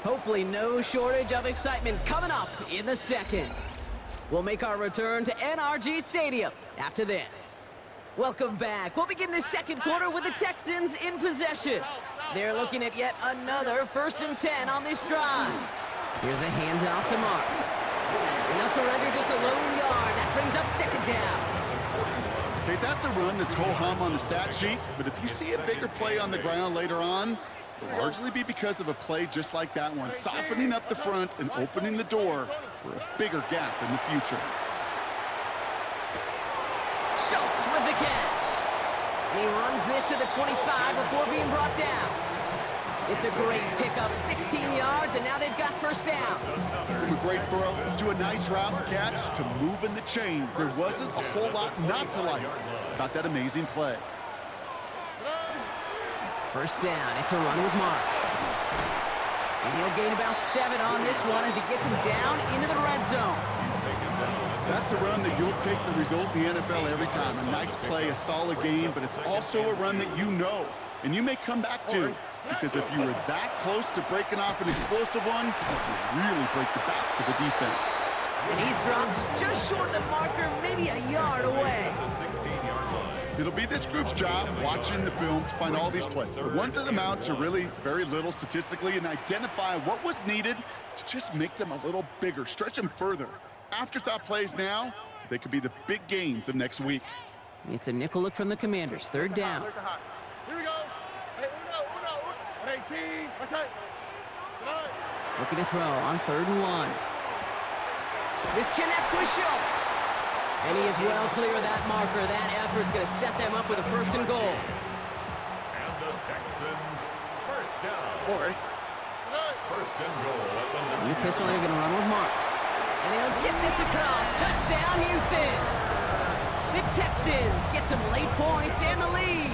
Hopefully no shortage of excitement coming up in the second. We'll make our return to NRG Stadium after this. Welcome back. We'll begin the second quarter with the Texans in possession. They're looking at yet another 1st and 10 on this drive. Here's a handoff to Marks. And they'll surrender just a lone yard. That brings up 2nd down. Okay, that's a run that's ho-hum on the stat sheet, but if you see a bigger play on the ground later on, it'll largely be because of a play just like that one, softening up the front and opening the door for a bigger gap in the future. Schultz with the catch. And he runs this to the 25 before being brought down. It's a great pickup, 16 yards, and now they've got 1st down. From a great throw to a nice route catch to moving the chains, there wasn't a whole lot not to like about that amazing play. 1st down, it's a run with Marks. And he'll gain about 7 on this one as he gets him down into the red zone. That's a run that you'll take the result in the NFL every time. A nice play, a solid game, but it's also a run that you know, and you may come back to, because if you were that close to breaking off an explosive one, you really break the backs of the defense. And he's dropped just short of the marker, maybe a yard away. It'll be this group's job, watching the film, to find all these plays, the ones that amount to really very little statistically, and identify what was needed to just make them a little bigger, stretch them further. Afterthought plays now, they could be the big gains of next week. It's a nickel look from the Commanders, 3rd down. Here we go. Hey, 18. What's up? Looking to throw on 3rd and 1. This connects with Schultz. And he is well clear of that marker. That effort's going to set them up with a 1st and goal. And the Texans, 1st down. Boy. 1st and goal at the New pistol, they're going to run with Marks. And he'll get this across. Touchdown, Houston. The Texans get some late points and the lead.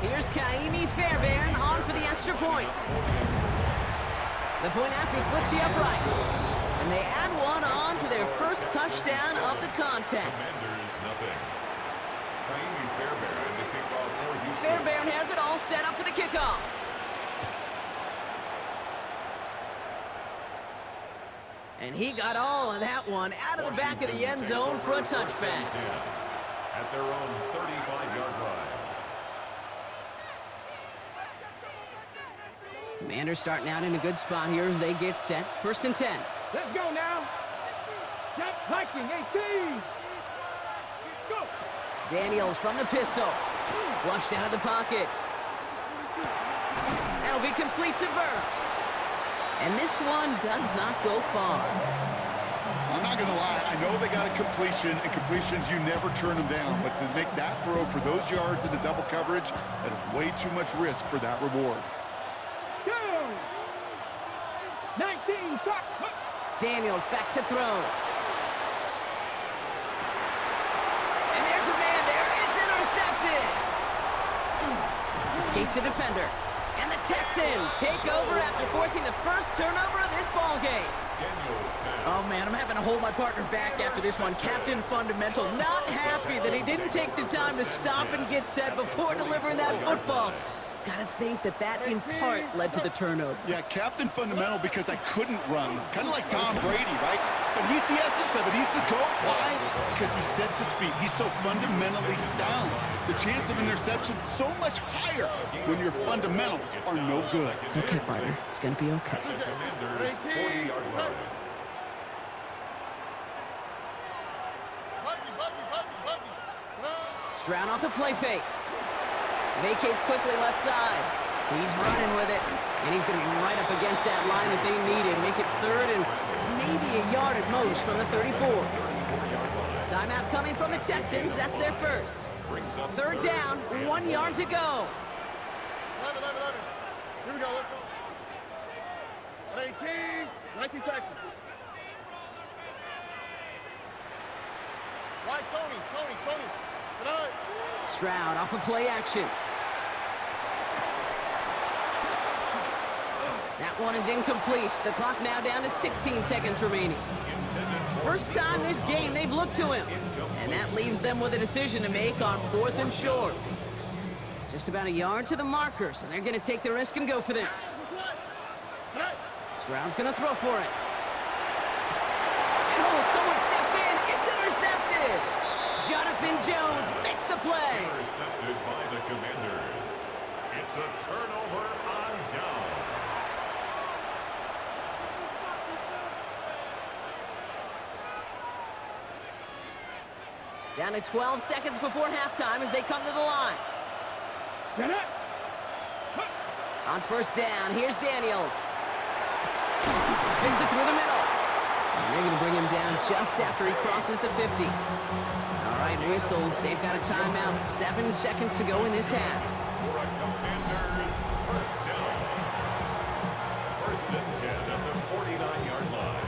Here's Kaimi Fairbairn on for the extra point. The point after splits the uprights. And they add one on to their 1st touchdown of the contest. Fairbairn has it all set up for the kickoff. And he got all of that one out of the back of the end zone for a touchback. At their own 35-yard line. Commanders starting out in a good spot here as they get set. 1st and 10. Let's go now. Jack Viking, 18. Go. Daniels from the pistol. Flushed out of the pocket. That'll be complete to Burks. And this one does not go far. I'm not going to lie, I know they got a completion, and completions, you never turn them down. But to make that throw for those yards into double coverage, that is way too much risk for that reward. Go. 19. Shot. Daniels back to throw. And there's a man there. It's intercepted. Escapes the defender. And the Texans take over after forcing the 1st turnover of this ballgame. Oh, man, I'm having to hold my partner back after this one. Captain Fundamental not happy that he didn't take the time to stop and get set before delivering that football. Gotta think that in part led to the turnover. Yeah, Captain Fundamental because I couldn't run. Kind of like Tom Brady, right? But he's the essence of it. He's the GOAT. Why? Because he sets his feet. He's so fundamentally sound. The chance of interception so much higher when your fundamentals are no good. It's okay, partner. It's gonna be okay. Commanders, 40-yard line. Stroud off the play fake. Vacates quickly left side. He's running with it. And he's going to be right up against that line that they needed. Make it 3rd and maybe a yard at most from the 34. Timeout coming from the Texans. That's their 1st. 3rd down, 1 yard to go. 11. Here we go. Let's go. 18. 19 Texans. Right, Tony. Tonight. Stroud off of play action. That one is incomplete. The clock now down to 16 seconds remaining. 1st time this game they've looked to him. And that leaves them with a decision to make on 4th and short. Just about a yard to the marker, so they're going to take the risk and go for this. Stroud's gonna throw for it. And oh, someone stepped in. It's intercepted. Jonathan Jones makes the play. Intercepted by the Commanders. It's a turnover on downs. Down to 12 seconds before halftime as they come to the line. On first down, here's Daniels. Spins it through the middle. And they're going to bring him down just after he crosses the 50. All right, whistles. They've got a timeout. 7 seconds to go in this half. For a Commanders first down. First and 10 at the 49-yard line.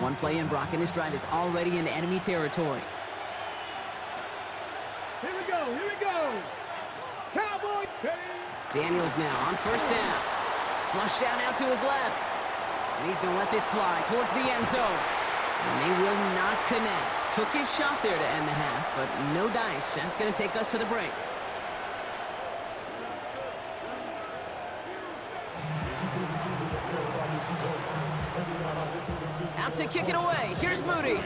One play in, Brock, and this drive is already in enemy territory. Here we go, here we go. Cowboy. Daniels now on first down. Flush down out to his left. And he's going to let this fly towards the end zone. And they will not connect. Took his shot there to end the half, but no dice. That's going to take us to the break. Out to kick it away. Here's Moody.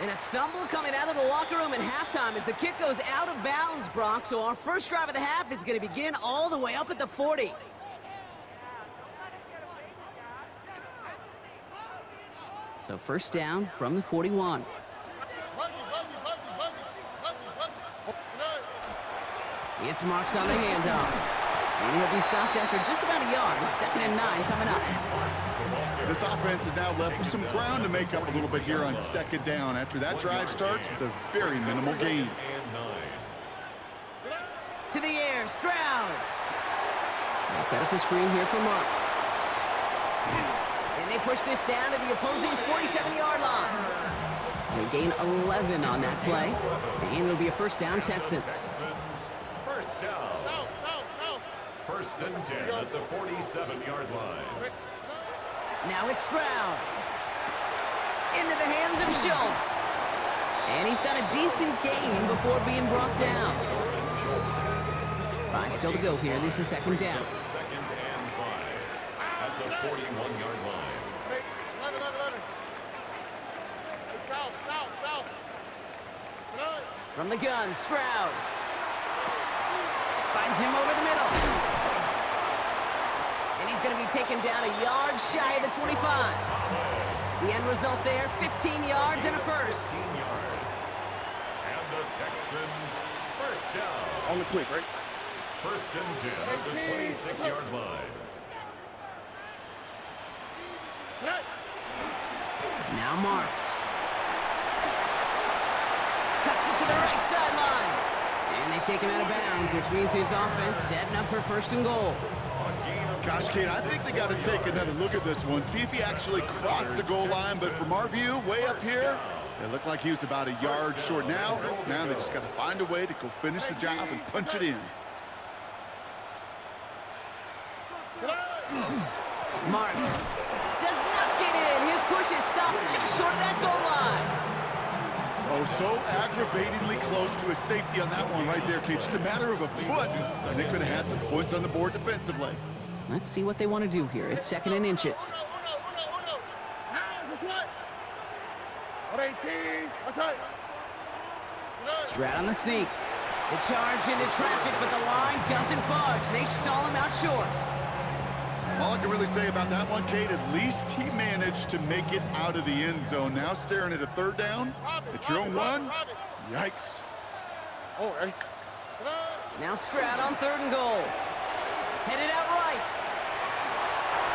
And a stumble coming out of the locker room at halftime as the kick goes out of bounds, Brock. So our first drive of the half is going to begin all the way up at the 40. So first down from the 41. It's Marks on the handoff. And he'll be stopped after just about a yard. 2nd and 9 coming up. This offense is now left with some ground to make up a little bit here on 2nd down after that drive starts with a very minimal gain. To the air, Stroud. They'll set up the screen here for Marks. And they push this down to the opposing 47-yard line. They gain 11 on that play. And it'll be a first down, Texans. First down. First and 10 at the 47-yard line. Now it's Stroud. Into the hands of Schultz. And he's got a decent gain before being brought down. 5 still to go here. This is 2nd down. 2nd and 5 at the 41-yard line. From the gun, Stroud. Finds him over the middle. And he's going to be taken down a yard shy of the 25. The end result there, 15 yards and a first. 15 yards. And the Texans first down. On the quick, right? First and 10 at the 26-yard line. Now Marks. Cuts it to the right sideline. And they take him out of bounds, which means his offense setting up for 1st and goal. Gosh, Kate, I think they got to take another look at this one, see if he actually crossed the goal line. But from our view, way up here, it looked like he was about a yard short. Now they just got to find a way to go finish the job and punch it in. Marks does not get in. His push is stopped just short of that goal line. Oh, so aggravatingly close to a safety on that one right there, Kate. Just a matter of a foot, and they could have had some points on the board defensively. Let's see what they want to do here. It's 2nd and inches. Stroud on the sneak. The charge into traffic, but the line doesn't budge. They stall him out short. All I can really say about that one, Kate, at least he managed to make it out of the end zone. Now staring at a 3rd down, at your own 1, yikes. Oh, hey. Now Stroud on 3rd and goal. Headed out right.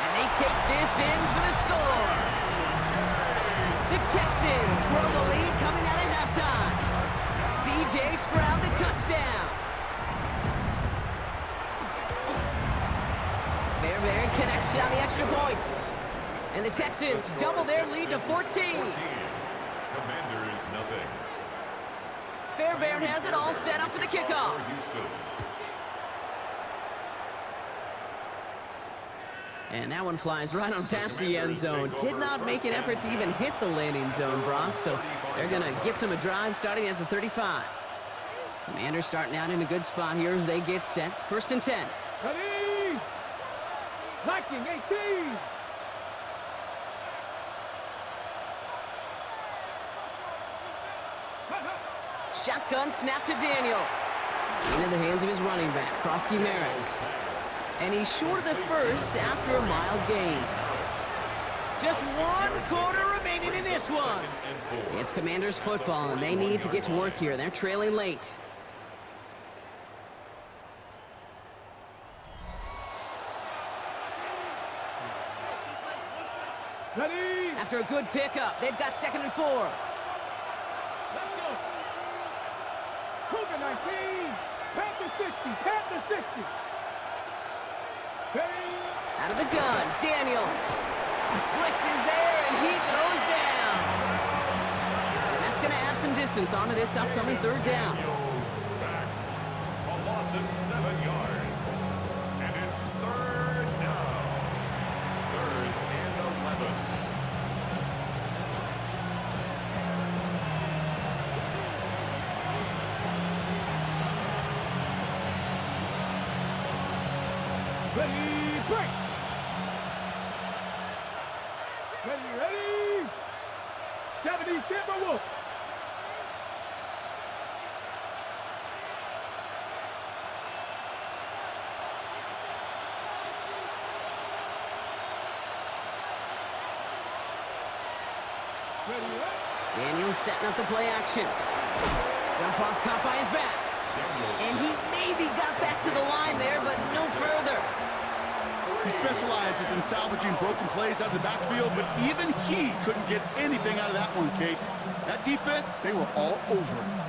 And they take this in for the score. The Texans grow the lead coming out of halftime. C.J. Stroud the touchdown. Fairbairn connects on the extra point. And the Texans double their lead to 14. Commanders nothing. Fairbairn has it all set up for the kickoff. And that one flies right on past the end zone. Did not make an effort to even hit the landing zone, Brock. So they're going to gift him a drive starting at the 35. Commanders starting out in a good spot here as they get set. 1st and 10. Ready! Blocking 18! Shotgun snap to Daniels. Into the hands of his running back, Krosky Merritt. And he's short of the first after a mild gain. Just 1 quarter remaining in this one. It's Commanders football, and they need to get to work here. They're trailing late. Ready! After a good pickup, they've got 2nd and 4. Let's go! Cougar 19! Panther 60! Panther 60! Ready! Out of the gun, Daniels. Blitz is there, and he goes down. And that's going to add some distance onto this upcoming 3rd down. Sacked. A loss of 7 yards. And it's 3rd down. 3rd and 11. Ready, break! Ready! 70 Timberwolves! Daniels setting up the play action. Dump off caught by his back. And he maybe got back to the line there, but no further. He specializes in salvaging broken plays out of the backfield, but even he couldn't get anything out of that one, Kate. That defense, they were all over it.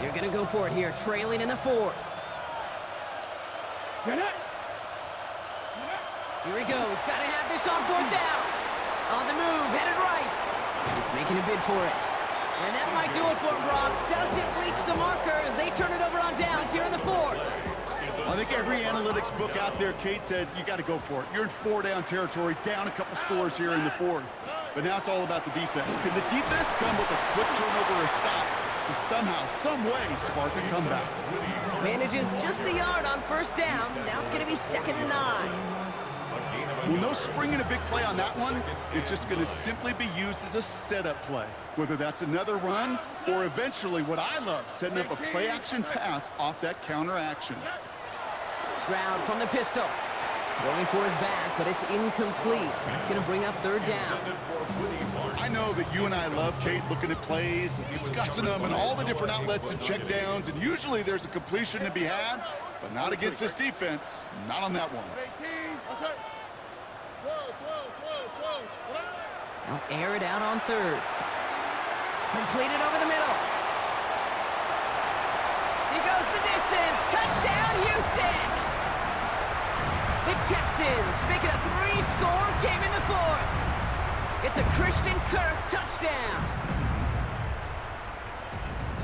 They're going to go for it here, trailing in the 4th. Get it! Here he goes. Got to have this on 4th down. On the move, headed right. He's making a bid for it. And that might do it for him, Brock. Doesn't reach the marker as they turn it over on downs here in the 4th. I think every analytics book out there, Kate, said you got to go for it. You're in 4-down territory, down a couple scores here in the 4th. But now it's all about the defense. Can the defense come with a quick turnover or a stop to somehow, some way, spark a comeback? Manages just a yard on 1st down. Now it's going to be 2nd and 9. Well, no springing a big play on that one. It's just going to simply be used as a setup play, whether that's another run or eventually what I love, setting up a play-action pass off that counter action. Stroud from the pistol. Going for his back, but it's incomplete. That's going to bring up 3rd down. I know that you and I love, Kate, looking at plays, discussing them and all the different outlets and checkdowns, and usually there's a completion to be had, but not against this defense. Not on that one. 18, what's that? 12. Now air it out on 3rd. Completed over the middle. He goes the distance. Touchdown, Houston! The Texans make it a 3-score game in the 4th. It's a Christian Kirk touchdown.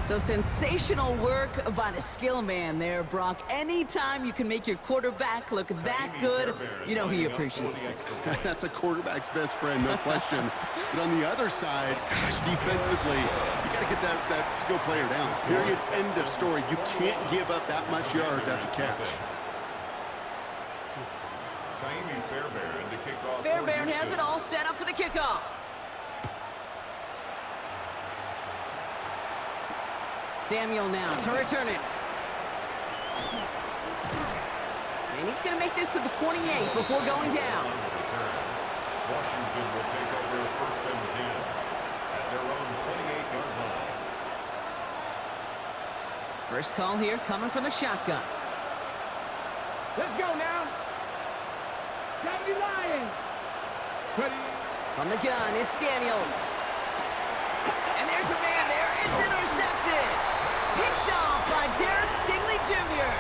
So sensational work by the skill man there, Brock. Anytime you can make your quarterback look that good, you know he appreciates it. That's a quarterback's best friend, no question. But on the other side, gosh, defensively, you got to get that skill player down. Period, end of story. You can't give up that much yards after catch. Fairbairn has it all set up for the kickoff. Samuel now to return it. And he's going to make this to the 28 before going down. Washington will take over 1st and 10 at their own 28-yard line. First call here coming from the shotgun. Let's go now. 70 Lions. Ready. From the gun, it's Daniels. And there's a man there. It's intercepted. Picked off by Darren Stingley Jr.